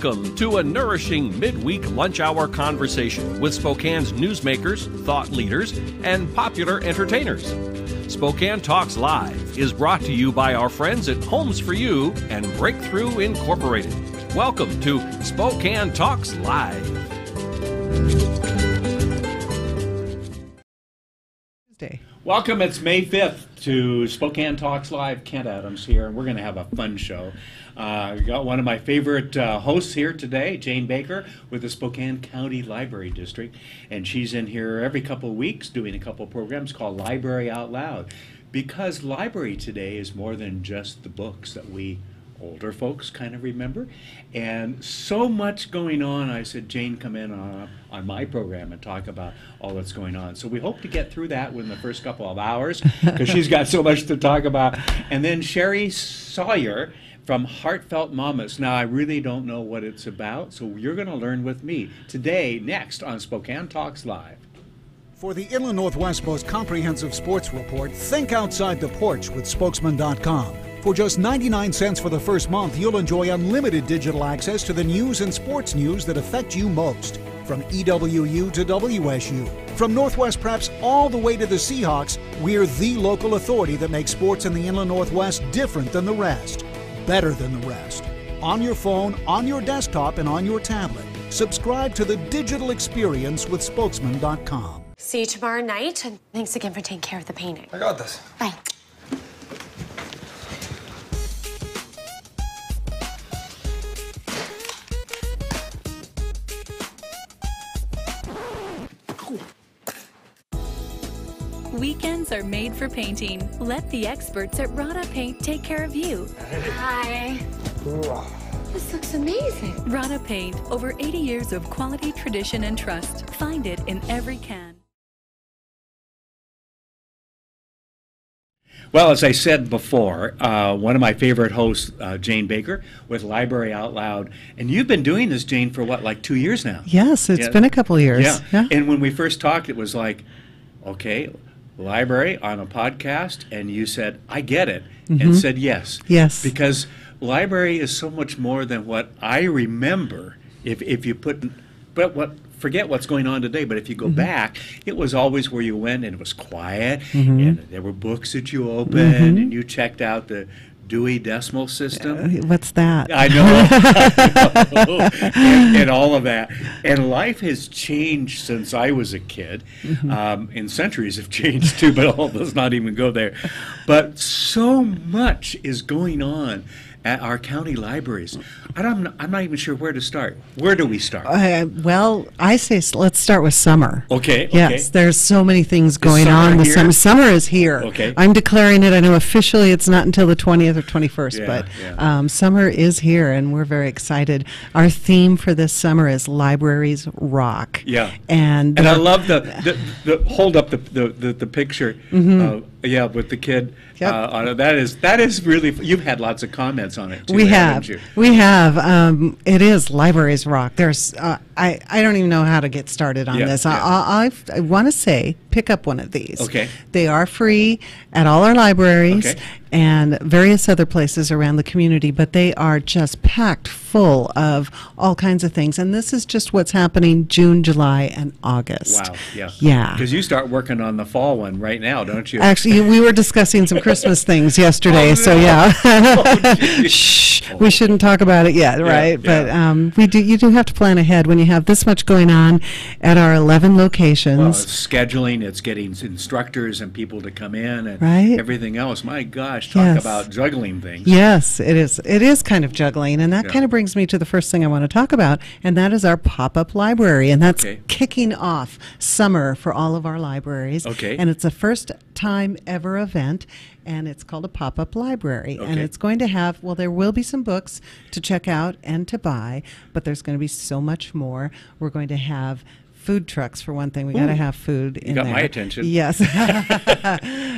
Welcome to a nourishing midweek lunch hour conversation with Spokane's newsmakers, thought leaders, and popular entertainers. Spokane Talks Live is brought to you by our friends at Homes for You and Breakthrough Incorporated. Welcome to Spokane Talks Live. Welcome, it's May 5th to Spokane Talks Live. Kent Adams here, and we're going to have a fun show. We got one of my favorite hosts here today, Jane Baker, with the Spokane County Library District, and she's in here every couple of weeks doing a couple of programs called Library Out Loud, because library today is more than just the books that we older folks kind of remember, and so much going on. I said, Jane, come in on my program and talk about all that's going on. So we hope to get through that within the first couple of hours, because she's got so much to talk about. And then Sherry Sawyer from Heartfelt Mamas. Now, I really don't know what it's about, so you're going to learn with me today, next on Spokane Talks Live. For the Inland Northwest most comprehensive sports report, think outside the porch with spokesman.com. For just 99 cents for the first month, you'll enjoy unlimited digital access to the news and sports news that affect you most. From EWU to WSU, from Northwest Preps all the way to the Seahawks, we're the local authority that makes sports in the Inland Northwest different than the rest, better than the rest. On your phone, on your desktop, and on your tablet. Subscribe to the digital experience with spokesman.com. See you tomorrow night, and thanks again for taking care of the painting. I got this. Bye. Weekends are made for painting. Let the experts at Rada Paint take care of you. Hi. This looks amazing. Rada Paint, over 80 years of quality, tradition, and trust. Find it in every can. Well, as I said before, one of my favorite hosts, Jane Baker, with Library Out Loud. And you've been doing this, Jane, for what, like 2 years now? Yes, it's been a couple of years. Yeah. And when we first talked, it was like, okay, library on a podcast, and you said, I get it, and said yes. Yes. Because library is so much more than what I remember. If you put, forget what's going on today, but if you go back, it was always where you went and it was quiet, and there were books that you opened, and you checked out the Dewey Decimal System. What's that? I know. and all of that. And life has changed since I was a kid. And centuries have changed too, but let's not even go there. But so much is going on at our county libraries. I'm not even sure where to start. Where do we start? Well, I say let's start with summer. Okay. Yes, there's so many things going on this summer. Summer is here. Okay. I'm declaring it. I know officially it's not until the 20th or 21st, but summer is here, and we're very excited. Our theme for this summer is Libraries Rock. Yeah. And I love the hold up the picture. With the kid on it. That is really. You've had lots of comments on it too. We have. It is Libraries Rock. There's. I don't even know how to get started on this. I want to say pick up one of these. Okay. They are free at all our libraries. Okay. And various other places around the community, but they are just packed full of all kinds of things. And this is just what's happening June, July, and August. Wow, yeah. Yeah. Because you start working on the fall one right now, don't you? Actually, we were discussing some Christmas things yesterday, so yeah. Shh, we shouldn't talk about it yet, right? Yeah. But you do have to plan ahead when you have this much going on at our 11 locations. Well, it's scheduling, it's getting instructors and people to come in and everything else. My gosh. Talk about juggling things. Yes, it is. It is kind of juggling, and that kind of brings me to the first thing I want to talk about, and that is our pop-up library, and that's kicking off summer for all of our libraries. Okay. And it's a first-time ever event, and it's called a pop-up library, and it's going to have, well, there will be some books to check out and to buy, but there's going to be so much more. We're going to have food trucks for one thing. We got to have food in there. You got my attention. Yes.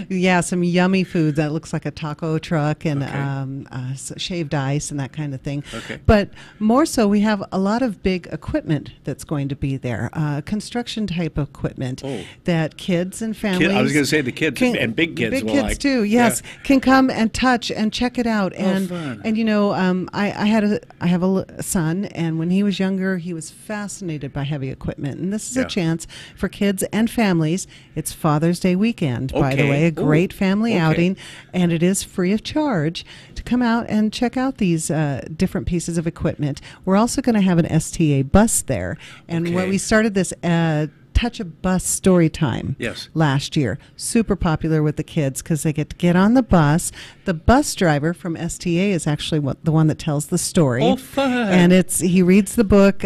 Yeah, some yummy food that looks like a taco truck and shaved ice and that kind of thing. Okay. But more so, we have a lot of big equipment that's going to be there, construction type equipment that kids and families. I was going to say the kids and big kids will like. Too, yes, can come and touch and check it out. And fun. and you know, I have a son, and when he was younger, he was fascinated by heavy equipment. And this is a chance for kids and families. It's Father's Day weekend, by the way, a great family outing, and it is free of charge to come out and check out these different pieces of equipment. We're also going to have an STA bus there, and when we started this Touch a Bus story time last year. Super popular with the kids because they get to get on the bus. The bus driver from STA is actually the one that tells the story. Oh, fun. And he reads the book,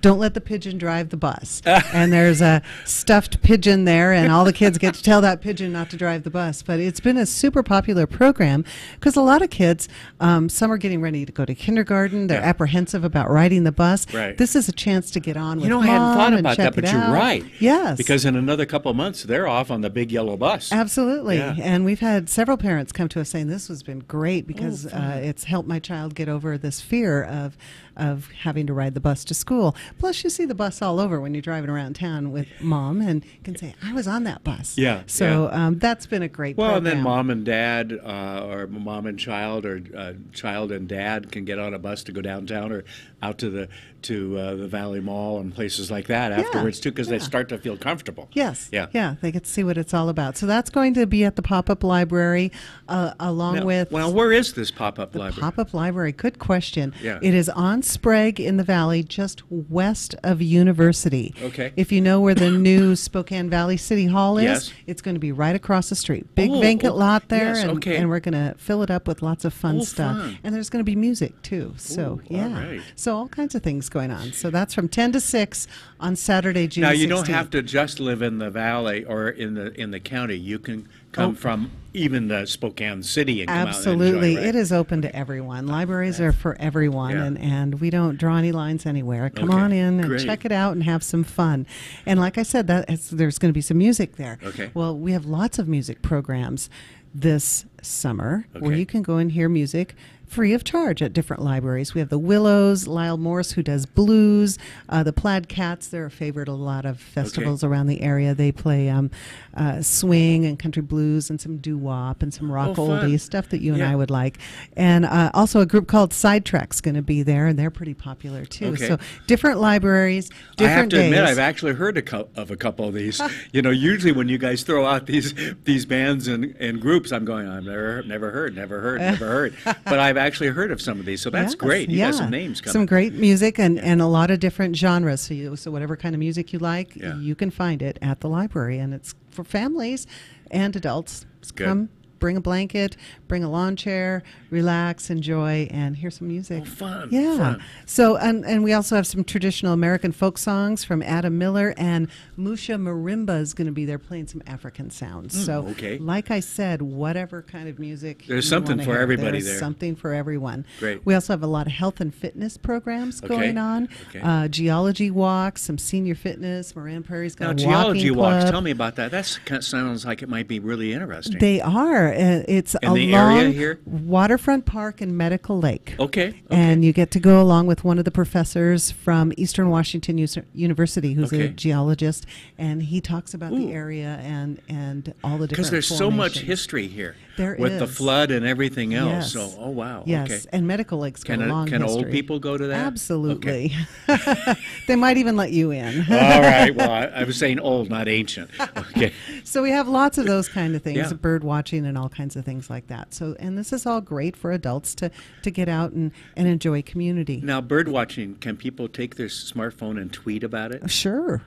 Don't Let the Pigeon Drive the Bus. And there's a stuffed pigeon there, and all the kids get to tell that pigeon not to drive the bus. But it's been a super popular program because a lot of kids, some are getting ready to go to kindergarten. They're apprehensive about riding the bus. Right. This is a chance to get on with I mom hadn't thought and about check that, but it you're out. right. Yes. Because in another couple of months, they're off on the big yellow bus. Absolutely. Yeah. And we've had several parents come to us saying this has been great because it's helped my child get over this fear of having to ride the bus to school. Plus, you see the bus all over when you're driving around town with mom and can say, I was on that bus. Yeah. So that's been a great program. program. And then mom and dad or mom and child or child and dad can get on a bus to go downtown or out to the Valley Mall and places like that afterwards too, because they start to feel comfortable. Yes. Yeah. Yeah. They get to see what it's all about. So that's going to be at the pop-up library along with... Well, where is this pop-up library? The pop-up library, good question. Yeah. It is on Sprague in the Valley, just west of University. Okay. If you know where the new Spokane Valley City Hall is, it's going to be right across the street. Big vacant lot there, and we're going to fill it up with lots of fun stuff. Fun. And there's going to be music too. So all right. So all kinds of things going on. So that's from 10 to 6 on Saturday, June 16th. Now you don't have to just live in the valley or in the county. You can come from even the Spokane City and come out and enjoy, right? It is open to everyone. Libraries are for everyone, and we don't draw any lines anywhere. Come on in and check it out and have some fun. And like I said, there's going to be some music there. Okay. Well, we have lots of music programs this summer where you can go and hear music free of charge at different libraries. We have the Willows, Lyle Morris, who does blues, the Plaid Cats. They're a favorite at a lot of festivals around the area. They play swing and country blues and some doo-wop and some rock oldies, stuff that you and I would like. And also a group called Sidetrack's going to be there, and they're pretty popular too. Okay. So different libraries, different days. I have to admit, I've actually heard of a couple of these. Usually when you guys throw out these bands and groups, I'm going, I've never heard. But I've actually heard of some of these, so that's great. You got some names coming. Some great music and a lot of different genres. So whatever kind of music you like, you can find it at the library, and it's for families and adults. Come, bring a blanket, bring a lawn chair, relax, enjoy, and hear some music. Oh, fun. Yeah. Fun. So, and we also have some traditional American folk songs from Adam Miller, and Musha Marimba is going to be there playing some African sounds. So, like I said, whatever kind of music there's something for everybody there. There's something for everyone. Great. We also have a lot of health and fitness programs going on. Geology walks, some senior fitness. Moran Prairie's got a walking geology club. walks. Tell me about that. That sounds like it might be really interesting. They are. It's in the along area here? Waterfront Park and Medical Lake. Okay. And you get to go along with one of the professors from Eastern Washington University, who's a geologist, and he talks about the area and all the different because there's so much history here. With the flood and everything else. So, oh, wow. Yes, okay. And Medical Lake's got a long history. Can old people go to that? Absolutely. They might even let you in. All right. Well, I was saying old, not ancient. Okay. So we have lots of those kind of things, bird watching and all kinds of things like that. So, and this is all great for adults to get out and enjoy community. Now, bird watching, can people take their smartphone and tweet about it? Sure.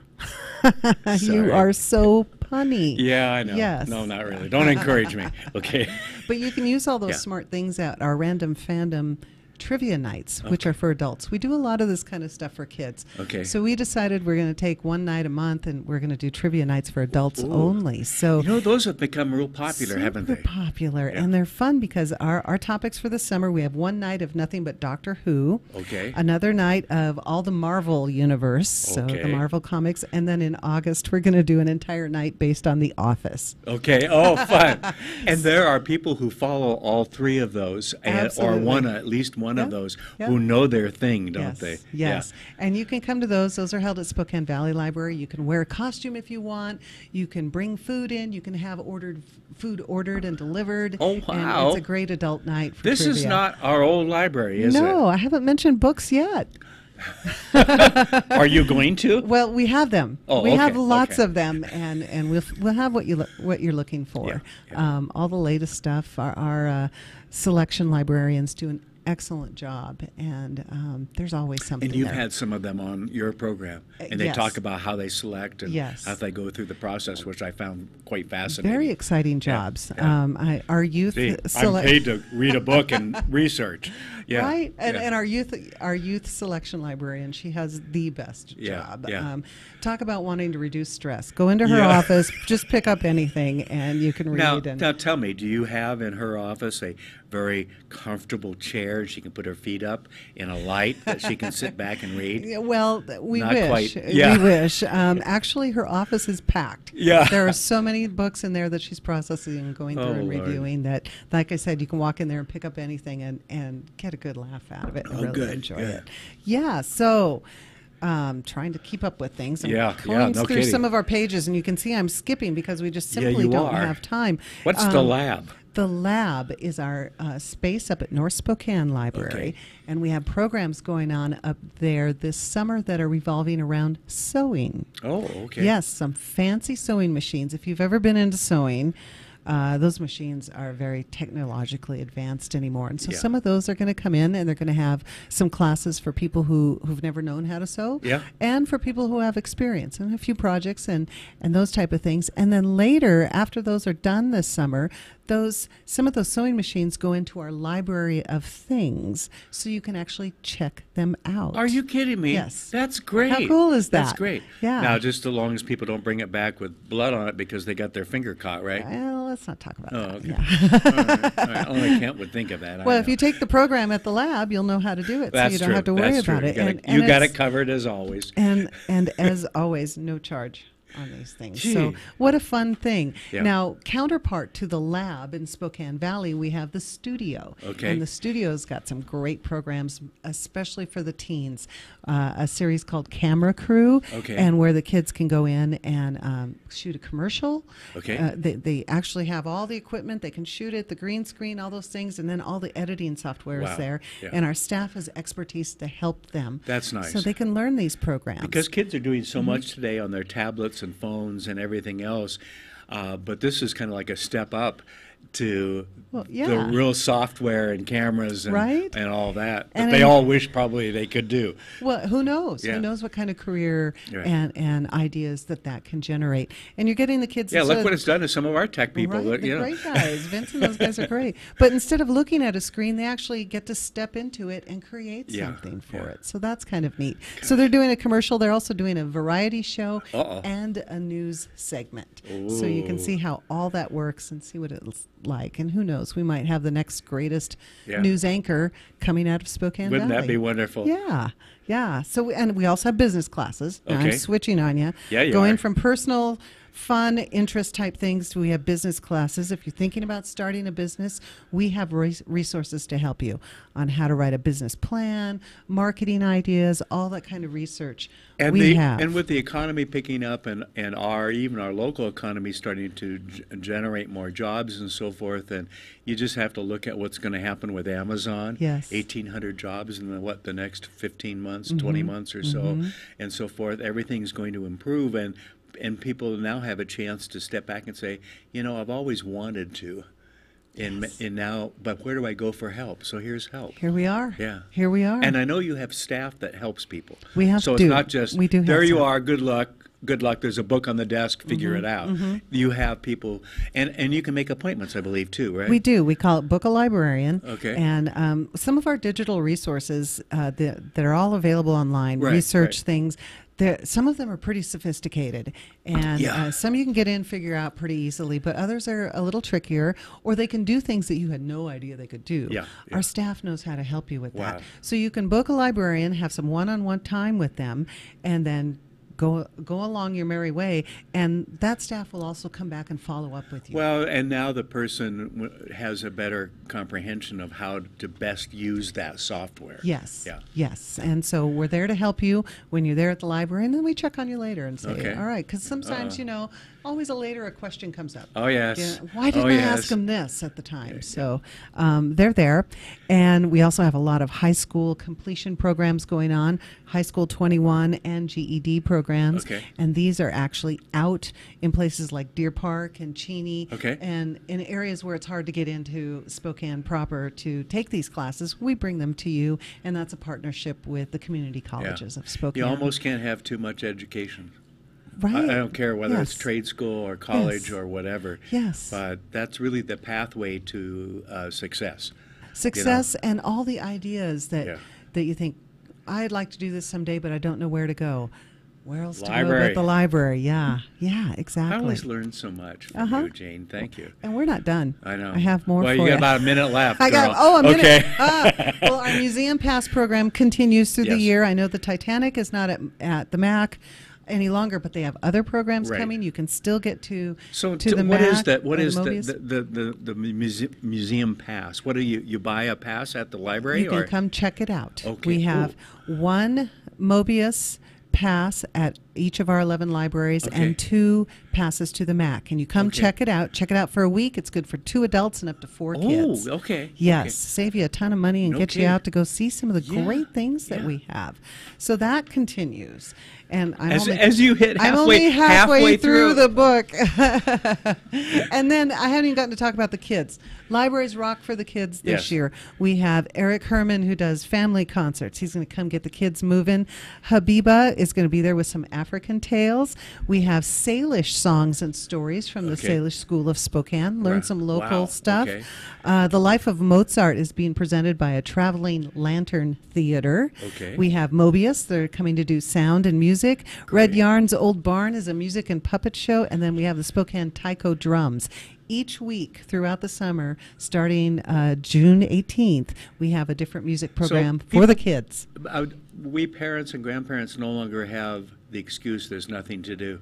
You are so punny. Yeah, I know. Yes. No, not really. Don't encourage me. Okay. But you can use all those smart things at our Random Fandom trivia nights, which are for adults. We do a lot of this kind of stuff for kids. Okay. So we decided we're going to take one night a month, and we're going to do trivia nights for adults only. So those have become real popular, haven't they? Super popular, and they're fun because our topics for the summer, we have one night of nothing but Doctor Who. Okay. Another night of all the Marvel universe, so the Marvel comics, and then in August we're going to do an entire night based on The Office. Okay. Oh, fun. And there are people who follow all three of those, or at least one of those, who know their thing, don't they? Yes. Yeah. And you can come to those. Those are held at Spokane Valley Library. You can wear a costume if you want. You can bring food in. You can have food ordered and delivered. Oh, wow. And it's a great adult night for This trivia. is not our old library, is it? No, I haven't mentioned books yet. Are you going to? Well, we have them. Oh, we okay, have lots of them, and we'll have what you're looking for. Yeah. All the latest stuff. Our selection librarians do an excellent job, and there's always something. And you've there. had some of them on your program, and they Yes. talk about how they select and Yes. how they go through the process, which I found quite fascinating. Very exciting jobs. Yeah. Our youth See, I'm paid to read a book and research. Yeah. Right, and our youth selection librarian, she has the best job. Yeah. Talk about wanting to reduce stress. Go into her office, just pick up anything, and you can read. Now tell me, do you have in her office a very comfortable chair she can put her feet up in a light that she can sit back and read? Well, we Not wish. quite. Yeah. We wish. Actually, her office is packed. Yeah. There are so many books in there that she's processing and going through and Lord. reviewing that, like I said, you can walk in there and pick up anything and get a good laugh out of it and really good, enjoy good. it. Yeah, so trying to keep up with things. I'm Yeah, going no through kidding. some of our pages, and you can see I'm skipping because we just simply you don't are. have time. What's the lab? The lab is our space up at North Spokane Library, and we have programs going on up there this summer that are revolving around sewing. Oh, okay. Yes, some fancy sewing machines. If you've ever been into sewing, those machines are very technologically advanced anymore. And so some of those are going to come in, and they're going to have some classes for people who've never known how to sew, and for people who have experience, and a few projects and those type of things. And then later, after those are done this summer, some of those sewing machines go into our library of things, so you can actually check them out. Are you kidding me? Yes. That's great. How cool is that? That's great. Yeah. Now, just as long as people don't bring it back with blood on it because they got their finger caught, right? Well, let's not talk about that. Okay. Yeah. All right. Only Kent would think of that. Well, if you take the program at the lab, you'll know how to do it, That's so you don't true. have to worry That's about true. it. You got it's- it covered as always. And as always, no charge on these things. Gee. So what a fun thing. Yeah. Now, counterpart to the lab in Spokane Valley, we have the studio. Okay. And the studio's got some great programs, especially for the teens. A series called Camera Crew, Okay. and where the kids can go in and shoot a commercial. Okay. They actually have all the equipment. They can shoot it, the green screen, all those things, and then all the editing software Wow. is there. Yeah. And our staff has expertise to help them. That's nice. So they can learn these programs. Because kids are doing so Mm-hmm. much today on their tablets and phones and everything else, but this is kind of like a step up to the real software and cameras and, Right? and all that And they all wish probably they could do. Well, who knows? Yeah. Who knows what kind of career Right. and ideas that can generate? And you're getting the kids. Yeah, instead look of- what it's done to some of our tech people. Right, That, the you know. great guys. Vince and those guys are great. But instead of looking at a screen, they actually get to step into it and create Yeah, something for yeah. it. So that's kind of neat. So they're doing a commercial. They're also doing a variety show Uh-oh. and a news segment. So you can see how all that works and see what it's like. And who knows? We might have the next greatest Yeah. news anchor coming out of Spokane Wouldn't Valley. that be wonderful? Yeah, yeah. So, and we also have business classes. Now I'm Okay. switching on you. Yeah, you Going are. from personal, fun, interest type things to we have business classes. If you're thinking about starting a business, we have resources to help you on how to write a business plan, marketing ideas, all that kind of research. And we have. and with the economy picking up and even our local economy starting to generate more jobs and so forth, and you just have to look at what's going to happen with Amazon. Yes. 1,800 jobs in the next 15 months, Mm-hmm. 20 months or so, and so forth. Everything's going to improve, and people now have a chance to step back and say, you know, I've always wanted to. And now, but where do I go for help? So here's help. Here we are. Yeah. Here we are. And I know you have staff that helps people. We have so to. it's not just We do have there you staff. are, good luck, good luck. There's a book on the desk. Figure it out. You have people, and you can make appointments, I believe, too, right? We do. We call it Book a Librarian. Okay. And some of our digital resources that are all available online, research things. Some of them are pretty sophisticated, and some you can get in, figure out pretty easily, but others are a little trickier, or they can do things that you had no idea they could do. Our staff knows how to help you with that. So you can book a librarian, have some one-on-one time with them, and then go along your merry way, and that staff will also come back and follow up with you. Well, and now the person has a better comprehension of how to best use that software. Yes. Yes. And so we're there to help you when you're there at the library, and then we check on you later and say, all right, because sometimes, always a question comes up. Oh, yes. Why didn't I ask them this at the time? So they're there. And we also have a lot of high school completion programs going on, High School 21 and GED programs. Okay. And these are actually out in places like Deer Park and Cheney. Okay. And in areas where it's hard to get into Spokane proper to take these classes, we bring them to you. And that's a partnership with the community colleges of Spokane. You almost can't have too much education. Right. I don't care whether it's trade school or college or whatever. Yes. But that's really the pathway to success. Success and all the ideas that you think, I'd like to do this someday, but I don't know where to go. Where else to go but the library? Yeah, exactly. I always learn so much from you, Jane. Thank you. And we're not done. I know. I have more for you. Well, you got about a minute left. I got a minute. Okay. Well, our Museum Pass program continues through the year. I know the Titanic is not at the MAC any longer, but they have other programs coming. You can still get to the what MAC. Is that? What is the museum pass? What do you buy a pass at the library? You can come check it out. Okay. We have one Mobius pass at each of our 11 libraries and 2 passes to the MAC. And you come check it out. Check it out for a week. It's good for 2 adults and up to 4 kids. Oh, okay. Yes. Save you a ton of money and get you out to go see some of the great things that we have. So that continues. And as you hit I'm only halfway through the book. And then I haven't even gotten to talk about the kids. Libraries rock for the kids this year. We have Eric Herman, who does family concerts. He's going to come get the kids moving. Habiba is going to be there with some African tales. We have Salish songs and stories from the Salish School of Spokane. Learn some local stuff. Okay. The Life of Mozart is being presented by a traveling lantern theater. Okay. We have Mobius. They're coming to do sound and music. Red Yarn's Old Barn is a music and puppet show. And then we have the Spokane Taiko Drums. Each week throughout the summer, starting June 18th, we have a different music program for the kids. We parents and grandparents no longer have the excuse there's nothing to do.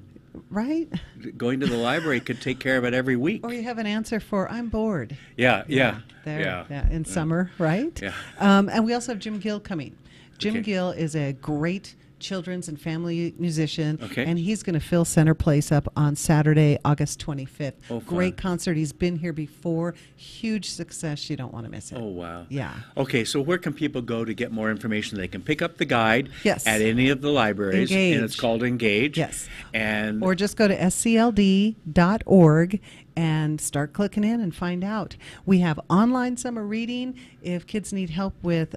Right? Going to the library could take care of it every week. Or you have an answer for, I'm bored. In summer, right? Yeah. And we also have Jim Gill coming. Jim Gill is a great children's and family musician, and he's going to fill Center Place up on Saturday, August 25th. Oh, great concert. He's been here before. Huge success. You don't want to miss it. Oh, wow. Yeah. Okay, so where can people go to get more information? They can pick up the guide at any of the libraries, Engage. and it's called Engage. Yes. Or just go to scld.org and start clicking in and find out. We have online summer reading. If kids need help with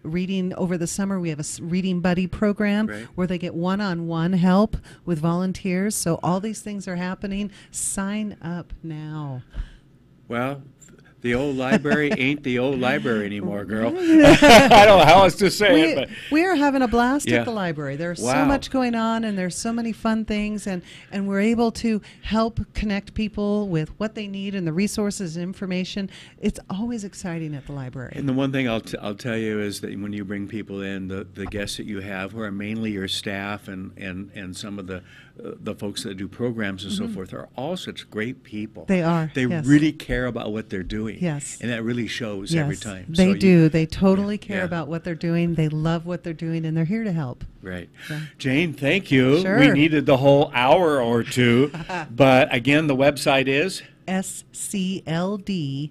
reading over the summer, we have a reading buddy program where they get one-on-one help with volunteers. So all these things are happening. Sign up now. Well, the old library ain't the old library anymore, girl. I don't know how else to say it. But we are having a blast at the library. There's so much going on, and there's so many fun things, and we're able to help connect people with what they need and the resources and information. It's always exciting at the library. And the one thing I'll tell you is that when you bring people in, the guests that you have, who are mainly your staff and some of the folks that do programs and so forth, are all such great people. They are. They really care about what they're doing. Yes. And that really shows every time. They do. They totally care about what they're doing. They love what they're doing, and they're here to help. Right. Yeah. Jane, thank you. Sure. We needed the whole hour or two. But again, the website is? scld.org.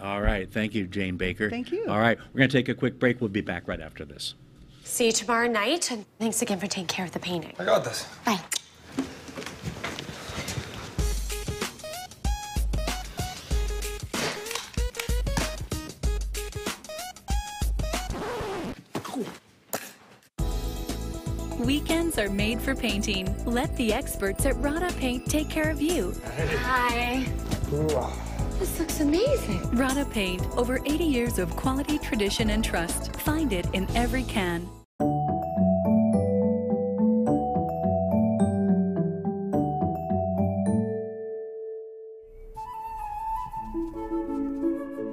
All right. Thank you, Jane Baker. Thank you. All right. We're going to take a quick break. We'll be back right after this. See you tomorrow night, and thanks again for taking care of the painting. I got this. Bye. Weekends are made for painting. Let the experts at Rada Paint take care of you. Hi. This looks amazing. Rada Paint, over 80 years of quality, tradition, and trust. Find it in every can.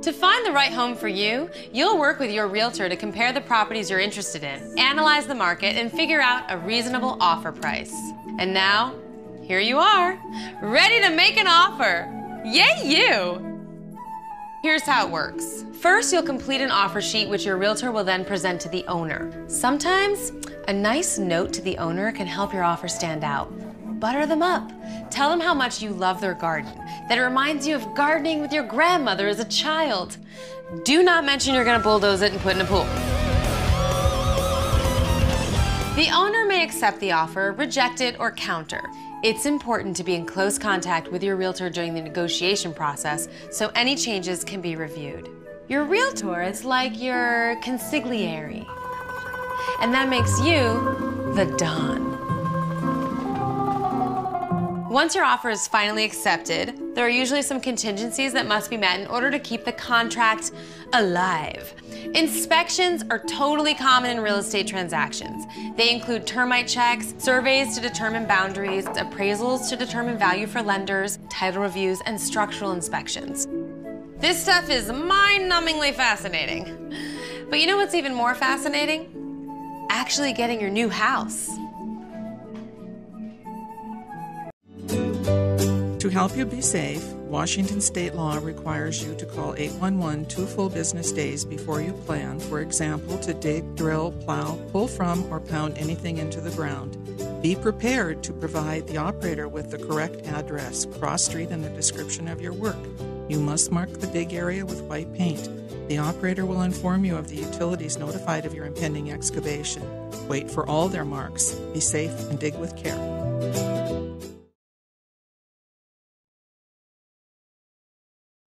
To find the right home for you, you'll work with your realtor to compare the properties you're interested in, analyze the market, and figure out a reasonable offer price. And now, here you are, ready to make an offer. Yay, you! Here's how it works. First, you'll complete an offer sheet which your realtor will then present to the owner. Sometimes, a nice note to the owner can help your offer stand out. Butter them up. Tell them how much you love their garden, that it reminds you of gardening with your grandmother as a child. Do not mention you're gonna bulldoze it and put in a pool. The owner may accept the offer, reject it, or counter. It's important to be in close contact with your realtor during the negotiation process so any changes can be reviewed. Your realtor is like your consigliere, and that makes you the Don. Once your offer is finally accepted, there are usually some contingencies that must be met in order to keep the contract alive. Inspections are totally common in real estate transactions. They include termite checks, surveys to determine boundaries, appraisals to determine value for lenders, title reviews, and structural inspections. This stuff is mind-numbingly fascinating. But you know what's even more fascinating? Actually getting your new house. To help you be safe, Washington state law requires you to call 811 2 full business days before you plan, for example, to dig, drill, plow, pull from, or pound anything into the ground. Be prepared to provide the operator with the correct address, cross street, and the description of your work. You must mark the dig area with white paint. The operator will inform you of the utilities notified of your impending excavation. Wait for all their marks. Be safe and dig with care.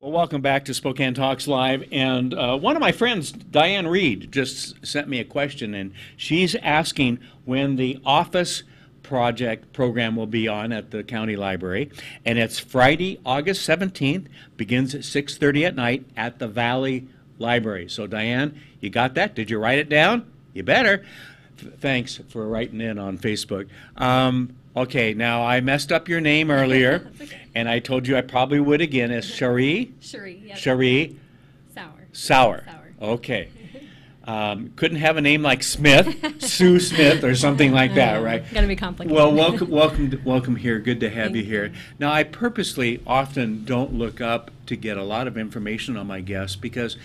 Well, welcome back to Spokane Talks Live. And one of my friends, Diane Reed, just sent me a question, and she's asking when the office project program will be on at the county library. And it's Friday, August 17th, begins at 6:30 at night at the Valley Library. So, Diane, you got that? Did you write it down? You better. Thanks for writing in on Facebook. Okay, now I messed up your name earlier, okay. And I told you I probably would again. It's Cherie? Cherie, yes. Cherie? Sour. Sour. Okay. Couldn't have a name like Smith, Sue Smith, or something like that, right? Gotta be complicated. Well, welcome here. Good to have you here. Now, I purposely often don't look up to get a lot of information on my guests because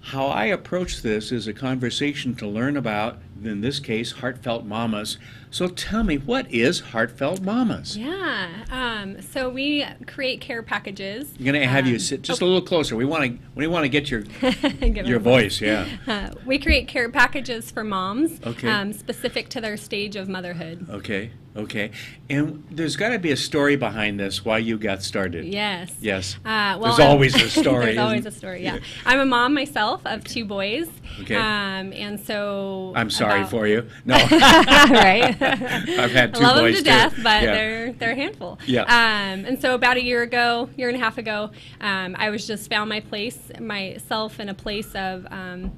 how I approach this is a conversation to learn about, in this case, Heartfelt Mamas. So tell me, what is Heartfelt Mamas? Yeah, so we create care packages. I'm going to have you sit just a little closer. We want to get your voice, yeah. We create care packages for moms, okay. Specific to their stage of motherhood. Okay. And there's got to be a story behind this, why you got started. Yes. Well, there's always a story. There's always a story, yeah. I'm a mom myself of 2 boys. Okay. And so... I'm sorry for you. No. Right. I've had 2 boys, I love them to death, too. but Yeah. they're a handful. Yeah. And so about a year and a half ago, I was just found myself in a place of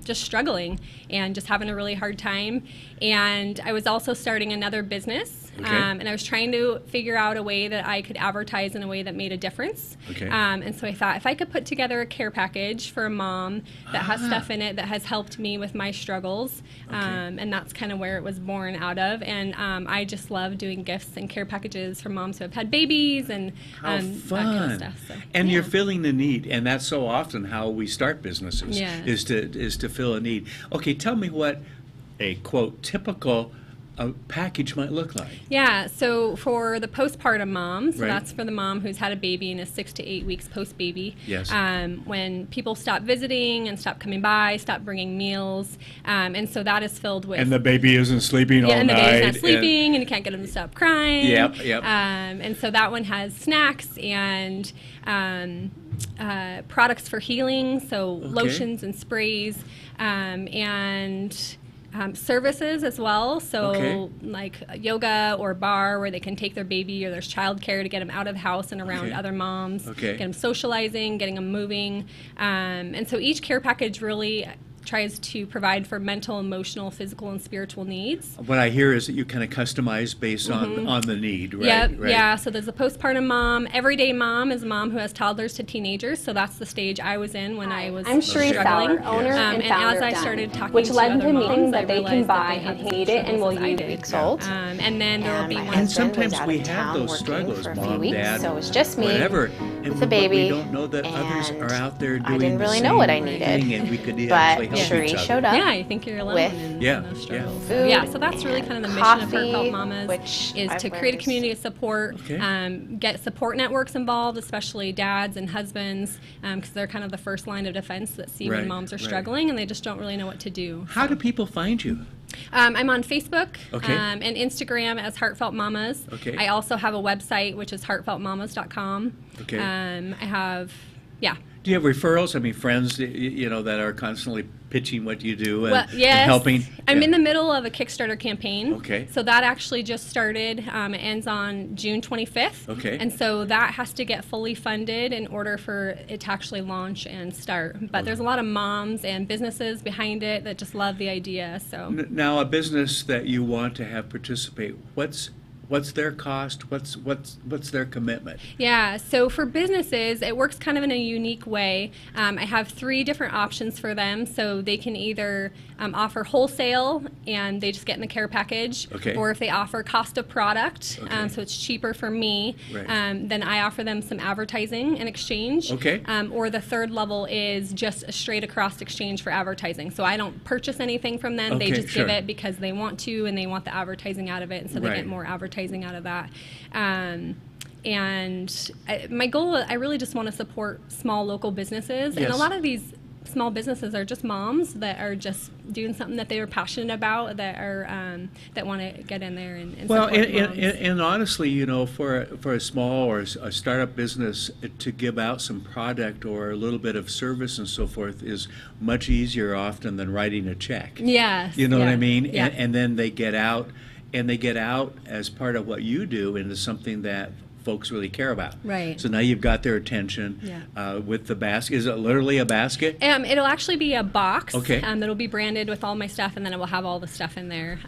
just struggling and just having a really hard time. And I was also starting another business. Okay. And I was trying to figure out a way that I could advertise in a way that made a difference. Okay. And so I thought if I could put together a care package for a mom that has stuff in it that has helped me with my struggles, and that's kind of where it was born out of. And I just love doing gifts and care packages for moms who have had babies and How that fun. kind of stuff. So, and yeah. you're filling the need, and that's so often how we start businesses, is to fill a need. Okay, tell me what a, quote, typical package might look like. Yeah, so for the postpartum mom, so Right. that's for the mom who's had a baby and is 6 to 8 weeks post-baby. Yes. When people stop visiting and stop coming by, stop bringing meals, and so that is filled with... And the baby isn't sleeping all night. And the baby's not sleeping, and you can't get him to stop crying. Yep. And so that one has snacks and products for healing, so lotions and sprays, and services as well, so like yoga or bar where they can take their baby, or there's childcare to get them out of the house and around other moms, get them socializing, getting them moving, and so each care package really tries to provide for mental, emotional, physical, and spiritual needs. What I hear is that you kind of customize based on the need, right? Yep, right? Yeah, so there's a postpartum mom. Everyday mom is a mom who has toddlers to teenagers, so that's the stage I was in when I was struggling. Fowler, owner and founder as I of started talking which to led other to moms, meaning that I they can realized buy that and they hate had it and will struggles as I use did. weeks old. And then there will be one. And sometimes we have those struggles, for a mom, few weeks, dad, so it was just me whatever, with a baby. We don't know that others are out there doing I didn't really the know same what I needed, thing, and we could but actually help Cherie each other. showed up. Yeah, I think you're alone with in those struggles. food Yeah, so that's really kind of the mission of Heartfelt coffee, Mamas, which is I've to learned create a is- community of support, Okay. Get support networks involved, especially dads and husbands, because they're kind of the first line of defense that see Right, when moms are right. struggling and they just don't really know what to do. How do people find you? I'm on Facebook Okay. and Instagram as Heartfelt Mamas. Okay. I also have a website, which is heartfeltmamas.com. Okay. I have, yeah. Do you have referrals? I mean, friends, that are constantly pitching what you do and, Well, yes. and helping? I'm Yeah. in the middle of a Kickstarter campaign. Okay. So that actually just started. It ends on June 25th. Okay. And so that has to get fully funded in order for it to actually launch and start. But there's a lot of moms and businesses behind it that just love the idea. So Now, a business that you want to have participate, what's their cost? What's their commitment? yeah, so for businesses, it works kind of in a unique way. I have 3 different options for them. So they can either offer wholesale and they just get in the care package, Okay. or if they offer cost of product, Okay. so it's cheaper for me, Right. then I offer them some advertising in exchange. Okay. Or the third level is just a straight across exchange for advertising. So I don't purchase anything from them. They Okay, just sure. give it because they want to and they want the advertising out of it, and so they Right. get more advertising out of that. My goal, I really just want to support small local businesses, and Yes. a lot of these small businesses are just moms that are just doing something that they are passionate about, that are that want to get in there and Well, support moms. and honestly, for a small or a startup business to give out some product or a little bit of service and so forth is much easier often than writing a check. Yes, You know what yeah, I mean? yeah. And then they get out, as part of what you do into something that folks really care about. Right. So now you've got their attention with the basket. Is it literally a basket? It'll actually be a box. Okay. That'll be branded with all my stuff, and then it will have all the stuff in there.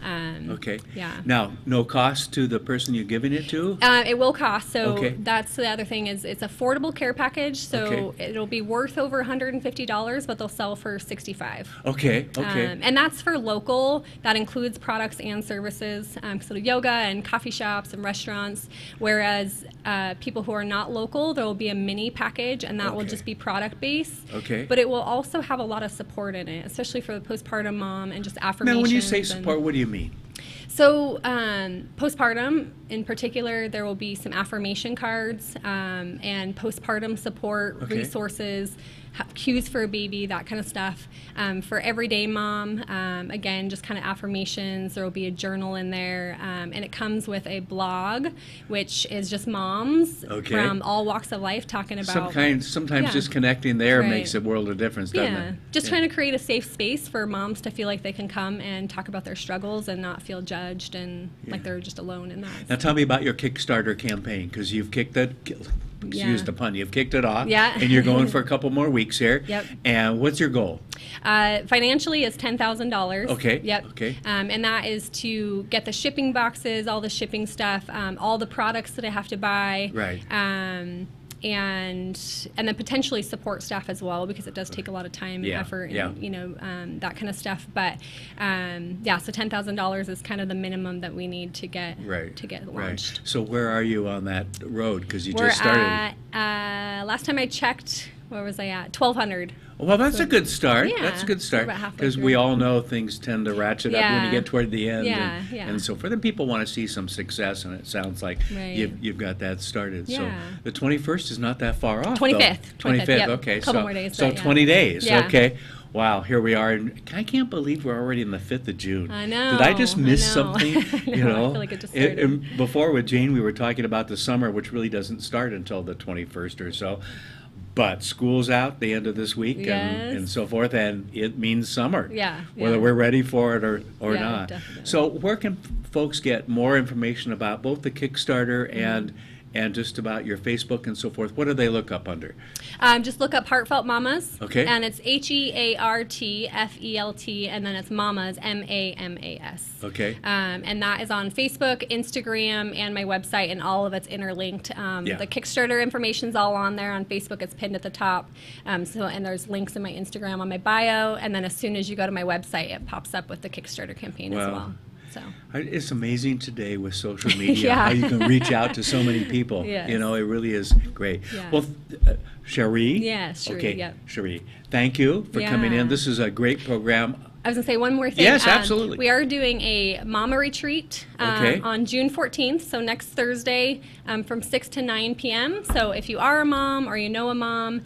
Okay. Yeah. Now, no cost to the person you're giving it to? It will cost. So Okay. that's the other thing is it's affordable care package. So Okay. it'll be worth over $150, but they'll sell for $65. Okay. Okay. And that's for local. That includes products and services. So yoga and coffee shops and restaurants. Whereas people who are not local, there will be a mini package, and that will Okay. just be product based. Okay. But it will also have a lot of support in it, especially for the postpartum mom and just affirmations. Now, when you say and- support, what do you mean? So, postpartum in particular, there will be some affirmation cards and postpartum support Okay. resources, cues for a baby, that kind of stuff. For everyday mom, again, just kind of affirmations. There will be a journal in there, and it comes with a blog, which is just moms Okay. from all walks of life talking about. Sometimes Yeah. just connecting there Right. makes a world of difference, doesn't Yeah, it? just trying to create a safe space for moms to feel like they can come and talk about their struggles and not feel judged and like they're just alone in that. Now tell me about your Kickstarter campaign, because you've kicked it. Excuse Yeah. the pun. You've kicked it off. Yeah. And you're going for a couple more weeks here. Yep. And what's your goal? Financially is $10,000. Okay, Yep. okay. And that is to get the shipping boxes, all the shipping stuff, all the products that I have to buy. Right. And then potentially support staff as well, because it does take a lot of time Yeah, and effort yeah. and that kind of stuff. But so $10,000 is kind of the minimum that we need to get launched. Right. So where are you on that road? Because you We're just started. at last time I checked, where was I at? 1,200. Well, that's a good start. Yeah, That's a good we're start. about halfway Because through. we all know things tend to ratchet up when you Yeah. get toward the end. Yeah, and, yeah. and so forth. And people want to see some success, and it sounds like Right. you've got that started. So Yeah. the 21st is not that far off. 25th. 25th, yep. okay. Couple so, more days, So but yeah. 20 days, Yeah. okay. Wow, here we are. And I can't believe we're already in the 5th of June. I know. Did I just miss I know. something? I You know, I know, feel like it just started. and before with Jane, we were talking about the summer, which really doesn't start until the 21st or so. But school's out the end of this week and so forth, and it means summer. Whether we're ready for it or not. Definitely. So where can folks get more information about both the Kickstarter and just about your Facebook and so forth? What do they look up under? Just look up Heartfelt Mamas. Okay. And it's HEARTFELT, and then it's Mamas, MAMAS. Okay. And that is on Facebook, Instagram, and my website, and all of it's interlinked. The Kickstarter information's all on there. On Facebook, it's pinned at the top. And there's links in my Instagram on my bio. And then as soon as you go to my website, it pops up with the Kickstarter campaign as well. So. It's amazing today with social media how you can reach out to so many people. Yes. You know, it really is great. Yeah. Well, Cherie. Yeah, Cherie. Okay, yep. Cherie, thank you for coming in. This is a great program. I was going to say one more thing. Yes, absolutely. We are doing a Mama Retreat on June 14th, so next Thursday from 6 to 9 p.m. So if you are a mom or you know a mom,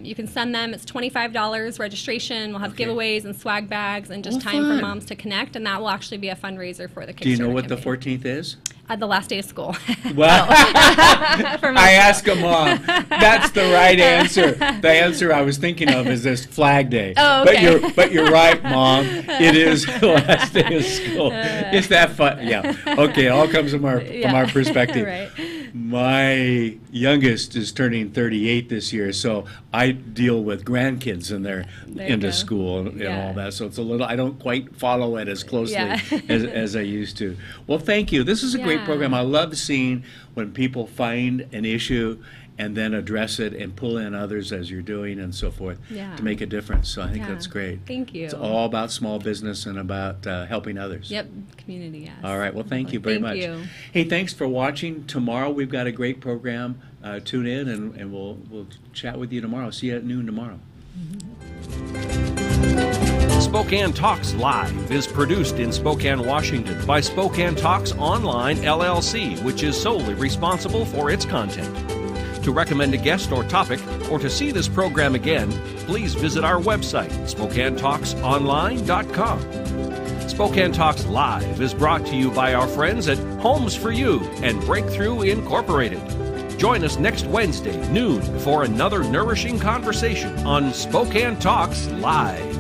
you can send them. It's $25 registration. We'll have giveaways and swag bags and just time for moms to connect, and that will actually be a fundraiser for the Kickstarter Do you know what campaign. the 14th is? The last day of school. Well, I asked a mom. That's the right answer. The answer I was thinking of is this Flag Day. Oh, okay. But you're right, Mom. It is the last day of school. Is that fun? Yeah. Okay, it all comes from our perspective. Right. My youngest is turning 38 this year, so I deal with grandkids and they're into school and all that. So it's a little, I don't quite follow it as closely as I used to. Well, thank you. This is a great program. I love seeing when people find an issue and then address it and pull in others as you're doing and so forth to make a difference. So I think that's great. Thank you. It's all about small business and about helping others. Yep, community, yes. All right, well, thank you very much. Thank you. Hey, thanks for watching. Tomorrow we've got a great program. Tune in and we'll chat with you tomorrow. See you at noon tomorrow. Spokane Talks Live is produced in Spokane, Washington by Spokane Talks Online, LLC, which is solely responsible for its content. To recommend a guest or topic, or to see this program again, please visit our website, SpokaneTalksOnline.com. Spokane Talks Live is brought to you by our friends at Homes for You and Breakthrough Incorporated. Join us next Wednesday, noon, for another nourishing conversation on Spokane Talks Live.